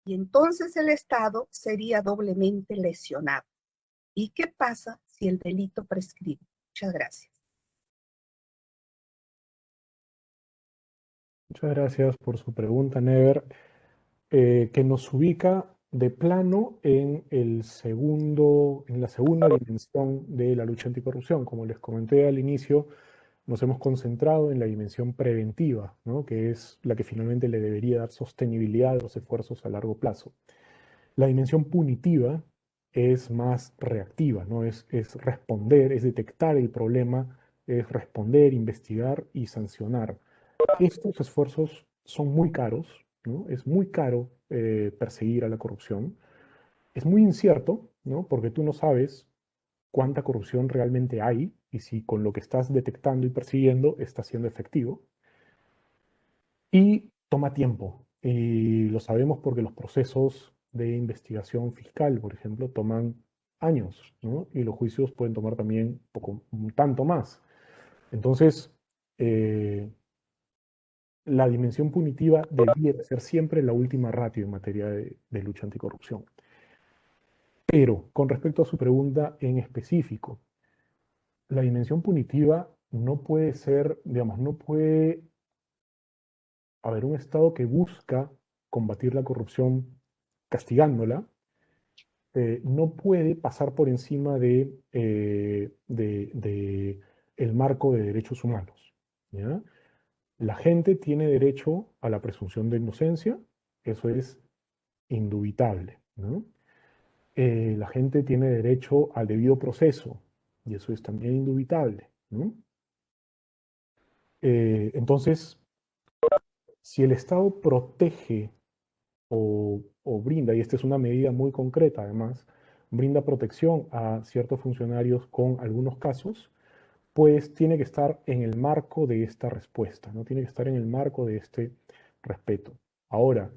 Y entonces el Estado sería doblemente lesionado. ¿Y qué pasa si el delito prescribe? Muchas gracias. Muchas gracias por su pregunta, Never, que nos ubica de plano en la segunda dimensión de la lucha anticorrupción. Como les comenté al inicio, nos hemos concentrado en la dimensión preventiva, ¿no? Que es la que finalmente le debería dar sostenibilidad a los esfuerzos a largo plazo. La dimensión punitiva es más reactiva, ¿no? Es responder, es detectar el problema, es responder, investigar y sancionar. Estos esfuerzos son muy caros, ¿no? Es muy caro perseguir a la corrupción. Es muy incierto, ¿no? Porque tú no sabes cuánta corrupción realmente hay y si con lo que estás detectando y persiguiendo está siendo efectivo. Y toma tiempo. Y lo sabemos porque los procesos de investigación fiscal, por ejemplo, toman años, ¿no? Y los juicios pueden tomar también un tanto más. Entonces, la dimensión punitiva debería ser siempre la última ratio en materia de lucha anticorrupción. Pero con respecto a su pregunta en específico, la dimensión punitiva no puede ser, digamos, no puede haber un Estado que busca combatir la corrupción castigándola no puede pasar por encima de el marco de derechos humanos, ¿ya? La gente tiene derecho a la presunción de inocencia, eso es indubitable, ¿no? La gente tiene derecho al debido proceso, y eso es también indubitable, ¿no? Entonces, si el Estado protege o brinda, y esta es una medida muy concreta además, brinda protección a ciertos funcionarios con algunos casos, pues tiene que estar en el marco de esta respuesta, ¿no? Tiene que estar en el marco de este respeto. Ahora,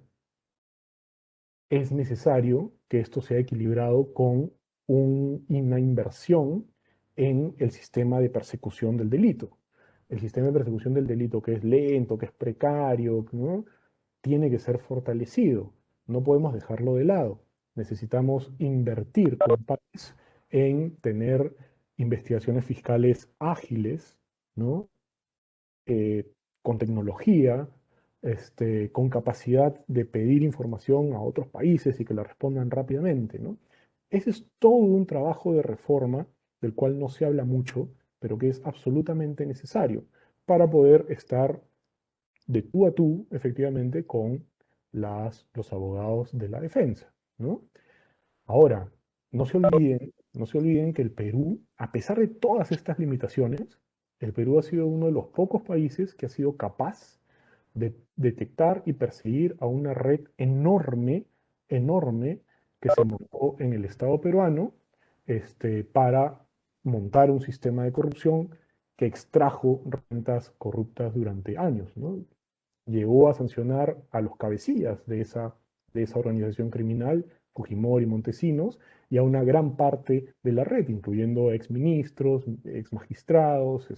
es necesario que esto sea equilibrado con una inversión en el sistema de persecución del delito. El sistema de persecución del delito, que es lento, que es precario, ¿no? Tiene que ser fortalecido. No podemos dejarlo de lado. Necesitamos invertir como país en tener investigaciones fiscales ágiles, ¿no? eh, con tecnología, con capacidad de pedir información a otros países y que la respondan rápidamente, ¿no? Ese es todo un trabajo de reforma del cual no se habla mucho, pero que es absolutamente necesario para poder estar de tú a tú, efectivamente, con los abogados de la defensa, ¿no? Ahora, no se olviden que el Perú, a pesar de todas estas limitaciones, el Perú ha sido uno de los pocos países que ha sido capaz de detectar y perseguir a una red enorme, enorme, que se montó en el Estado peruano, para montar un sistema de corrupción que extrajo rentas corruptas durante años, ¿no? Llegó a sancionar a los cabecillas de esa organización criminal, Fujimori y Montesinos, y a una gran parte de la red, incluyendo exministros, exmagistrados,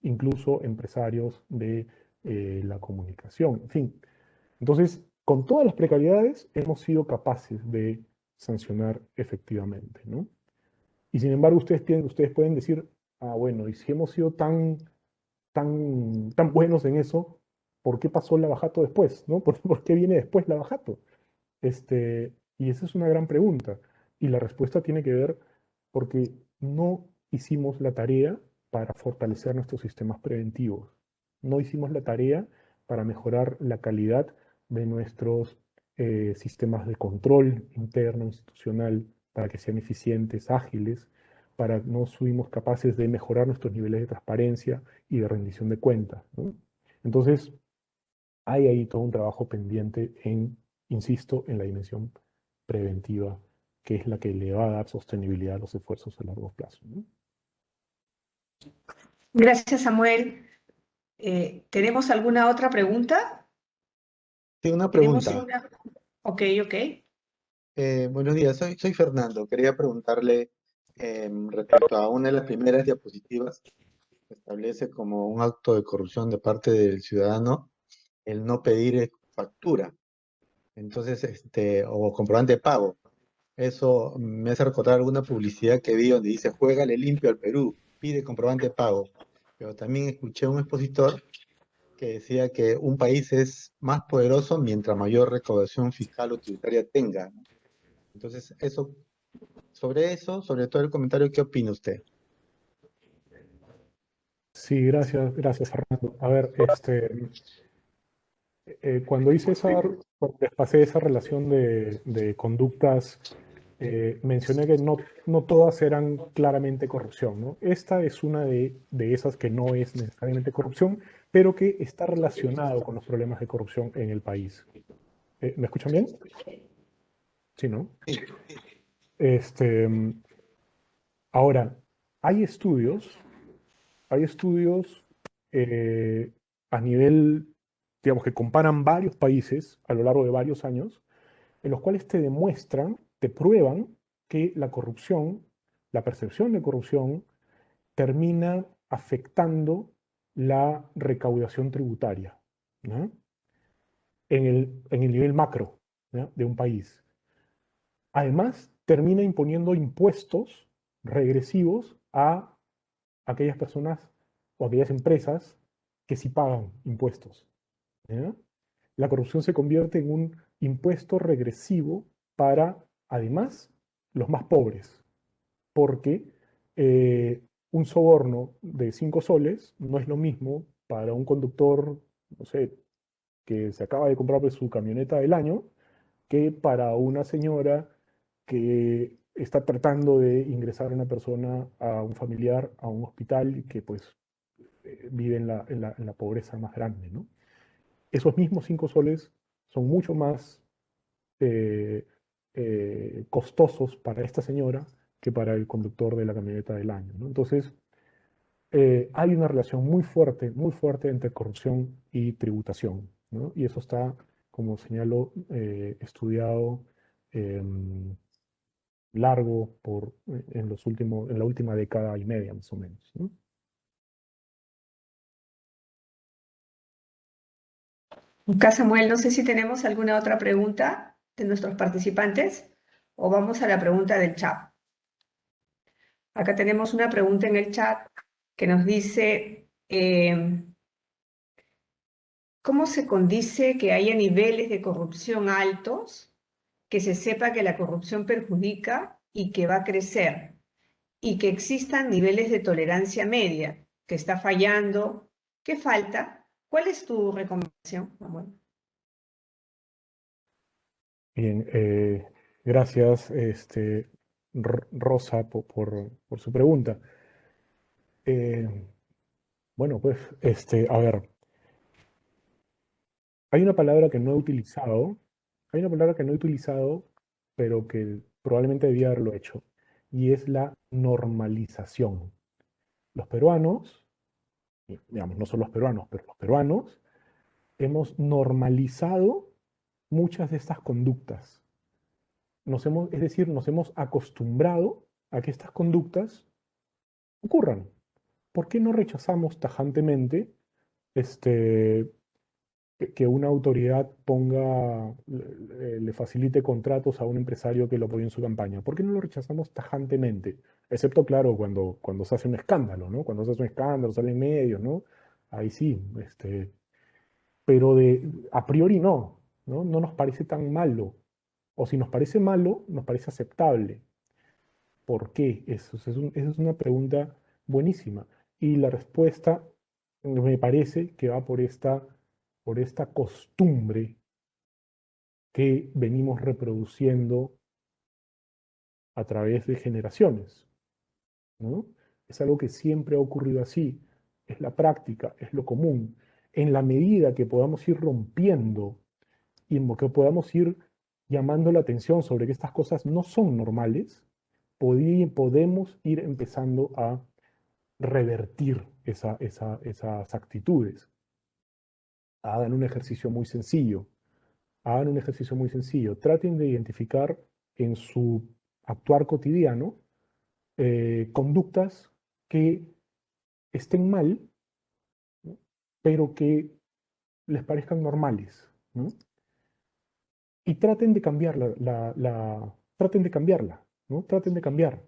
incluso empresarios de la comunicación, en fin. Entonces, con todas las precariedades, hemos sido capaces de sancionar efectivamente, ¿no? Y sin embargo, ustedes pueden decir, ah, bueno, y si hemos sido tan buenos en eso, ¿por qué pasó la Lavajato después? ¿No? ¿Por qué viene después la Lavajato? Y esa es una gran pregunta. Y la respuesta tiene que ver porque no hicimos la tarea para fortalecer nuestros sistemas preventivos. No hicimos la tarea para mejorar la calidad de nuestros sistemas de control interno, institucional, para que sean eficientes, ágiles, no fuimos capaces de mejorar nuestros niveles de transparencia y de rendición de cuentas, ¿no? Entonces, hay ahí todo un trabajo pendiente insisto, en la dimensión preventiva, que es la que le va a dar sostenibilidad a los esfuerzos a largo plazo, ¿no? Gracias, Samuel. ¿Tenemos alguna otra pregunta? Sí, una Tenemos pregunta. una. Ok, ok. Buenos días, soy Fernando. Quería preguntarle respecto a una de las primeras diapositivas que establece como un acto de corrupción de parte del ciudadano el no pedir factura, entonces, o comprobante de pago. Eso me hace recordar alguna publicidad que vi donde dice, juégale limpio al Perú, pide comprobante de pago. Pero también escuché a un expositor que decía que un país es más poderoso mientras mayor recaudación fiscal o tributaria tenga, ¿no? Entonces, sobre todo el comentario, ¿qué opina usted? Sí, gracias, Fernando. A ver, cuando les pasé esa relación de conductas, mencioné que no todas eran claramente corrupción, ¿no? Esta es una de esas que no es necesariamente corrupción, pero que está relacionado con los problemas de corrupción en el país. ¿Me escuchan bien? Sí, ¿no? Sí. Este, Ahora, hay estudios, hay estudios eh, a nivel, digamos, que comparan varios países a lo largo de varios años, en los cuales te demuestran, te prueban que la corrupción, la percepción de corrupción, termina afectando la recaudación tributaria, ¿no? En el nivel macro, ¿no?, de un país. Además, termina imponiendo impuestos regresivos a aquellas personas o aquellas empresas que sí pagan impuestos, ¿ya? La corrupción se convierte en un impuesto regresivo para, además, los más pobres, porque un soborno de 5 soles no es lo mismo para un conductor, no sé, que se acaba de comprar pues, su camioneta del año, que para una señora que está tratando de ingresar a una persona, a un familiar, a un hospital y que pues vive en la pobreza más grande, ¿no? Esos mismos 5 soles son mucho más costosos para esta señora que para el conductor de la camioneta del año, ¿no? Entonces, hay una relación muy fuerte entre corrupción y tributación, ¿no? Y eso está, como señalo, estudiado largo en la última década y media, más o menos, ¿no? Acá, Samuel, no sé si tenemos alguna otra pregunta de nuestros participantes o vamos a la pregunta del chat. Acá tenemos una pregunta en el chat que nos dice, ¿cómo se condice que haya niveles de corrupción altos, que se sepa que la corrupción perjudica y que va a crecer, y que existan niveles de tolerancia media, que está fallando, que falta? ¿Cuál es tu recomendación, Samuel? Bien, gracias, Rosa, por su pregunta. Eh, bueno, pues, a ver, hay una palabra que no he utilizado, hay una palabra que no he utilizado, pero que probablemente debía haberlo hecho, y es la normalización. Los peruanos, y, digamos, no solo los peruanos, pero los peruanos, hemos normalizado muchas de estas conductas. Es decir, nos hemos acostumbrado a que estas conductas ocurran. ¿Por qué no rechazamos tajantemente que una autoridad le facilite contratos a un empresario que lo apoye en su campaña? ¿Por qué no lo rechazamos tajantemente? Excepto, claro, cuando se hace un escándalo, ¿no? Cuando se hace un escándalo, sale en medios, ¿no? Ahí sí, pero a priori no, ¿no? No nos parece tan malo. O si nos parece malo, nos parece aceptable. ¿Por qué? Esa es una pregunta buenísima. Y la respuesta me parece que va por esta costumbre que venimos reproduciendo a través de generaciones, ¿no? Es algo que siempre ha ocurrido así. Es la práctica, es lo común. En la medida que podamos ir rompiendo y en que podamos ir llamando la atención sobre que estas cosas no son normales, podemos ir empezando a revertir esas actitudes. Hagan un ejercicio muy sencillo. Hagan un ejercicio muy sencillo. Traten de identificar en su actuar cotidiano conductas que estén mal, ¿no? Pero que les parezcan normales, ¿no? Y traten de cambiar traten de cambiarla, ¿no? Traten de cambiar.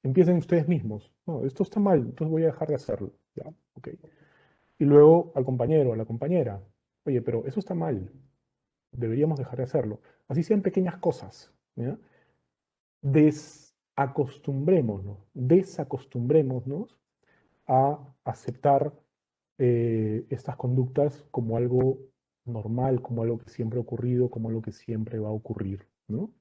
Empiecen ustedes mismos. No, esto está mal, entonces voy a dejar de hacerlo. ¿Ya? Ok. Y luego al compañero, a la compañera. Oye, pero eso está mal. Deberíamos dejar de hacerlo. Así sean pequeñas cosas. ¿Ya? Desacostumbrémonos a aceptar estas conductas como algo normal, como algo que siempre ha ocurrido, como algo que siempre va a ocurrir, ¿no?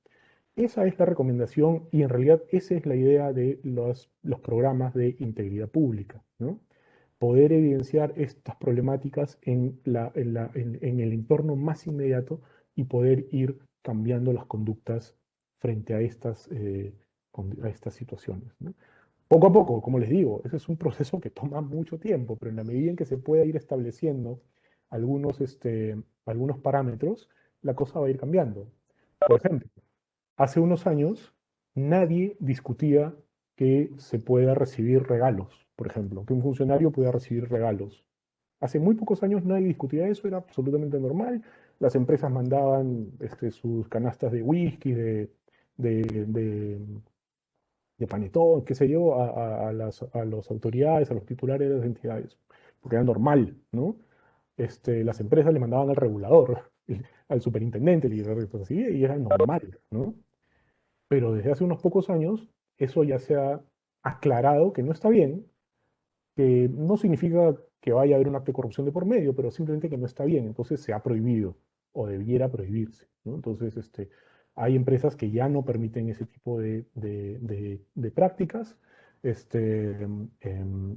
Esa es la recomendación y en realidad esa es la idea de los programas de integridad pública, ¿no? Poder evidenciar estas problemáticas en el entorno más inmediato y poder ir cambiando las conductas frente a estas situaciones, ¿no? Poco a poco, como les digo, ese es un proceso que toma mucho tiempo, pero en la medida en que se pueda ir estableciendo algunos parámetros, la cosa va a ir cambiando. Por ejemplo, hace unos años nadie discutía que se pueda recibir regalos, por ejemplo, que un funcionario pueda recibir regalos. Hace muy pocos años nadie discutía eso, era absolutamente normal. Las empresas mandaban sus canastas de whisky, de, de panetón, qué sé yo, a las autoridades, a los titulares de las entidades, porque era normal, ¿no? Las empresas le mandaban al regulador, al superintendente, y era normal, ¿no? Pero desde hace unos pocos años, eso ya se ha aclarado que no está bien, que no significa que vaya a haber un acto de corrupción de por medio, pero simplemente que no está bien. Entonces se ha prohibido o debiera prohibirse, ¿no? Entonces, hay empresas que ya no permiten ese tipo de prácticas.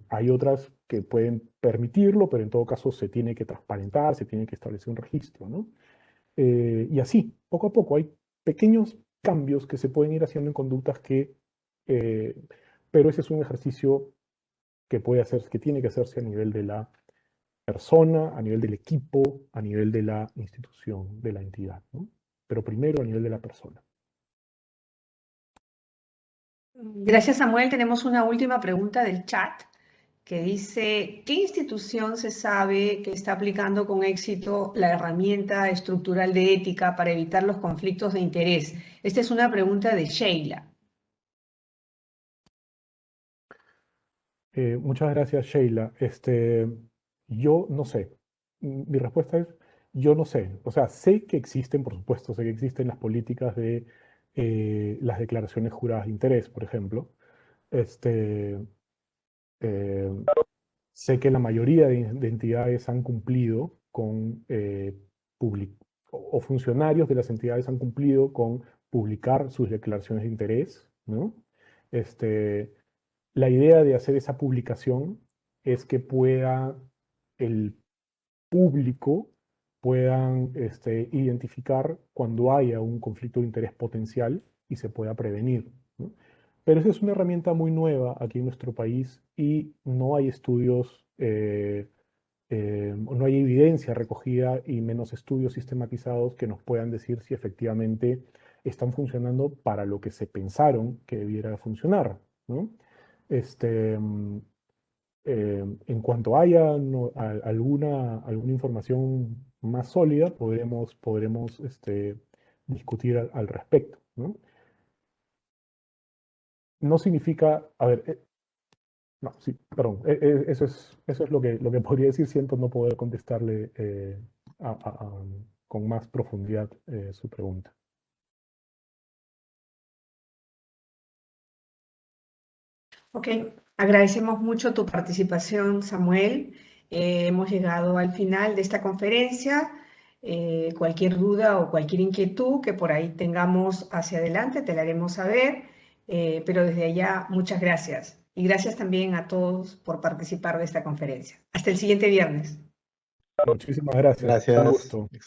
Hay otras que pueden permitirlo, pero en todo caso se tiene que transparentar, se tiene que establecer un registro, ¿no? Y así, poco a poco, hay pequeños cambios que se pueden ir haciendo en conductas eh, pero ese es un ejercicio que puede hacerse, que tiene que hacerse a nivel de la persona, a nivel del equipo, a nivel de la institución, de la entidad, ¿no? Pero primero a nivel de la persona. Gracias, Samuel. Tenemos una última pregunta del chat que dice, ¿qué institución se sabe que está aplicando con éxito la herramienta estructural de ética para evitar los conflictos de interés? Esta es una pregunta de Sheila. Muchas gracias, Sheila. Yo no sé. Mi respuesta es, yo no sé. O sea, sé que existen, por supuesto, sé que existen las políticas de las declaraciones juradas de interés, por ejemplo. Este, eh, Sé que la mayoría de entidades han cumplido con, o funcionarios de las entidades han cumplido con publicar sus declaraciones de interés, ¿no? Este, la idea de hacer esa publicación es que pueda el público puedan identificar cuando haya un conflicto de interés potencial y se pueda prevenir, ¿no? Pero esa es una herramienta muy nueva aquí en nuestro país y no hay estudios, no hay evidencia recogida y menos estudios sistematizados que nos puedan decir si efectivamente están funcionando para lo que se pensaron que debiera funcionar, ¿no? Este, mm, en cuanto haya alguna información más sólida, podremos discutir al respecto, ¿no? No significa, a ver, no, sí, perdón, eso es lo que podría decir. Siento no poder contestarle con más profundidad su pregunta. Ok, agradecemos mucho tu participación, Samuel. Hemos llegado al final de esta conferencia. Cualquier duda o cualquier inquietud que por ahí tengamos hacia adelante, te la haremos saber. Pero desde allá, muchas gracias. Y gracias también a todos por participar de esta conferencia. Hasta el siguiente viernes. Muchísimas gracias. Un Gracias. gusto.